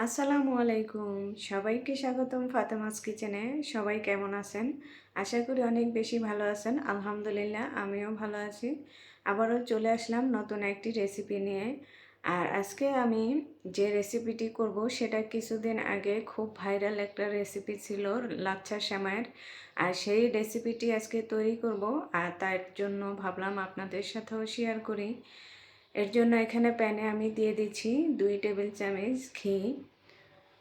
আসসালামু আলাইকুম। সবাইকে স্বাগতম ফাতেমাস কিচেনে। সবাই কেমন আছেন? আশা করি অনেক বেশি ভালো আছেন। আলহামদুলিল্লাহ আমিও ভালো আছি। আবারও চলে আসলাম নতুন একটি রেসিপি নিয়ে। আর আজকে আমি যে রেসিপিটি করব সেটা কিছুদিন আগে খুব ভাইরাল একটা রেসিপি ছিল লাচ্ছা সেমাইয়ের। আর সেই রেসিপিটি আজকে তৈরি করব। আর তার জন্য ভাবলাম আপনাদের সাথেও শেয়ার করি। এর জন্য এখানে প্যানে আমি দিয়ে দিচ্ছি 2 টেবিল চামচ ঘি।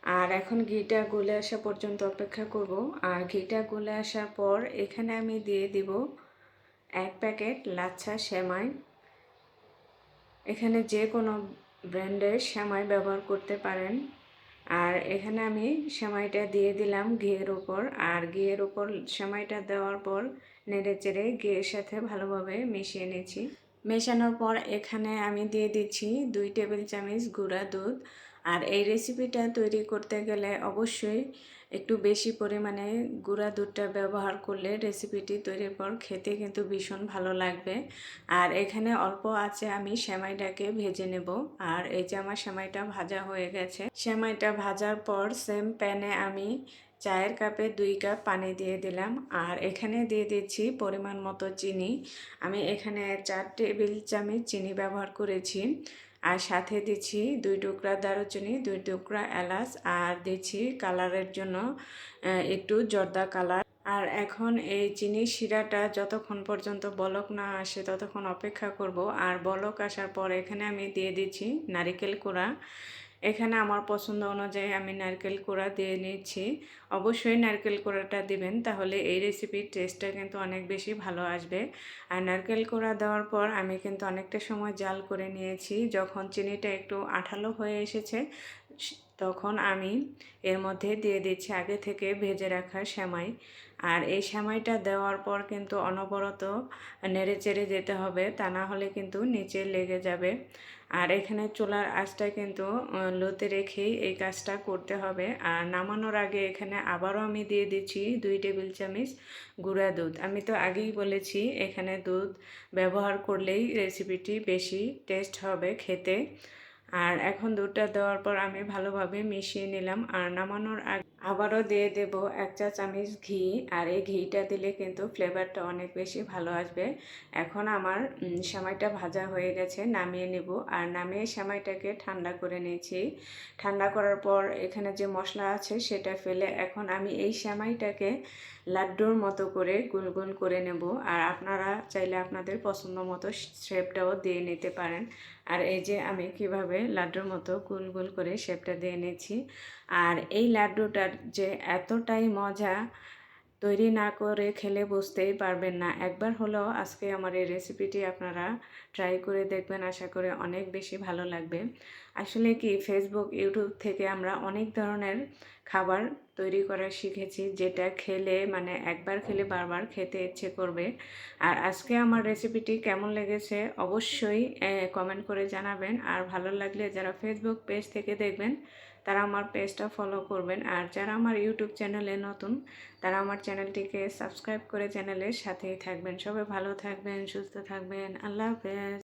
আর এখন ঘিটা গলে আসা পর্যন্ত অপেক্ষা করব। আর ঘিটা গলে আসার পর এখানে আমি দিয়ে দিব 1 প্যাকেট লাচ্ছা সেমাই। এখানে যে কোনো ব্র্যান্ডের সেমাই ব্যবহার করতে পারেন। আর এখানে আমি সেমাইটা দিয়ে দিলাম ঘিয়ের উপর। আর ঘিয়ের উপর সেমাইটা দেওয়ার পর নেড়েচেড়ে ঘিয়ের সাথে ভালোভাবে মিশিয়ে নিয়েছি। মেশানোর পর এখানে আমি দিয়ে দিচ্ছি 2 টেবিল চামচ গুঁড়া দুধ। আর এই রেসিপিটা তৈরি করতে গেলে অবশ্যই একটু বেশি পরিমাণে গুঁড়া দুধটা ব্যবহার করলে রেসিপিটি তৈরির পর খেতে কিন্তু ভীষণ ভালো লাগবে। আর এখানে অল্প আছে আমি সেমাইটাকে ভেজে নেব। আর এই যে আমার সেমাইটা ভাজা হয়ে গেছে। সেমাইটা ভাজার পর সেম প্যানে আমি চায়ের কাপে 2 কাপ পানি দিয়ে দিলাম। আর এখানে দিয়ে দিচ্ছি পরিমাণ মতো চিনি। আমি এখানে 4 টেবিল চামচ চিনি ব্যবহার করেছি। আর সাথে দিচ্ছি 2 টুকরা দারুচিনি, 2 টুকরা এলাচ, আর দিচ্ছি কালারের জন্য একটু জর্দা কালার। আর এখন এই চিনির শিরাটা যতক্ষণ পর্যন্ত বলক না আসে ততক্ষণ অপেক্ষা করব। আর বলক আসার পর এখানে আমি দিয়ে দিচ্ছি নারিকেল কোড়া। এখানে আমার পছন্দ অনুযায়ী আমি নারকেল কোড়া দিয়ে নিচ্ছি। অবশ্যই নারকেল কোড়াটা দিবেন, তাহলে এই রেসিপির টেস্টটা কিন্তু অনেক বেশি ভালো আসবে। আর নারকেল কোড়া দেওয়ার পর আমি কিন্তু অনেকটা সময় জাল করে নিয়েছি। যখন চিনিটা একটু আঠালো হয়ে এসেছে তখন আমি এর মধ্যে দিয়ে দিচ্ছি আগে থেকে ভেজে রাখা সেমাই। আর এই সেমাইটা দেওয়ার পর কিন্তু অনবরত নেড়ে চেড়ে যেতে হবে, তা না হলে কিন্তু নিচে লেগে যাবে। আর এখানে চুলার আঁচটা কিন্তু লোতে রেখেই এই কাজটা করতে হবে। আর নামানোর আগে এখানে আবারও আমি দিয়ে দিচ্ছি 2 টেবিল চামচ গুঁড়া দুধ। আমি তো আগেই বলেছি এখানে দুধ ব্যবহার করলেই রেসিপিটি বেশি টেস্ট হবে খেতে। আর এখন দুধটা দেওয়ার পর আমি ভালোভাবে মিশিয়ে নিলাম। আর নামানোর আগে আবারও দিয়ে দেব 1 চা চামচ ঘি। আর এই ঘিটা দিলে কিন্তু ফ্লেভারটা অনেক বেশি ভালো আসবে। এখন আমার সেমাইটা ভাজা হয়ে গেছে, নামিয়ে নেব। আর নামিয়ে সেমাইটাকে ঠান্ডা করে নিয়েছি। ঠান্ডা করার পর এখানে যে মশলা আছে সেটা ফেলে এখন আমি এই সেমাইটাকে লাড্ডুর মতো করে গোল গোল করে নেব। আর আপনারা চাইলে আপনাদের পছন্দ মতো শেপটাও দিয়ে নিতে পারেন। আর এই যে আমি কিভাবে লাড্ডুর মতো গোল গোল করে শেপটা দিয়ে নিয়েছি। আর এই লাড্ডুটার যে এতটাই মজা, তৈরি না করে খেলে বুঝতেই পারবেন না। একবার হলেও আজকে আমার এই রেসিপিটি আপনারা ট্রাই করে দেখবেন, আশা করি অনেক বেশি ভালো লাগবে। আসলে কি ফেসবুক, ইউটিউব থেকে আমরা অনেক ধরনের খাবার তৈরি করা শিখেছি, যেটা খেলে মানে একবার খেলে বারবার খেতে ইচ্ছে করবে। আর আজকে আমার রেসিপিটি কেমন লেগেছে অবশ্যই কমেন্ট করে জানাবেন। আর ভালো লাগলে যারা ফেসবুক পেজ থেকে দেখবেন তারা আমার পেজটা ফলো করবেন। আর যারা আমার ইউটিউব চ্যানেলে নতুন তারা আমার চ্যানেলটিকে সাবস্ক্রাইব করে চ্যানেলের সাথেই থাকবেন। সবাই ভালো থাকবেন, সুস্থ থাকবেন। আল্লাহ হাফেজ।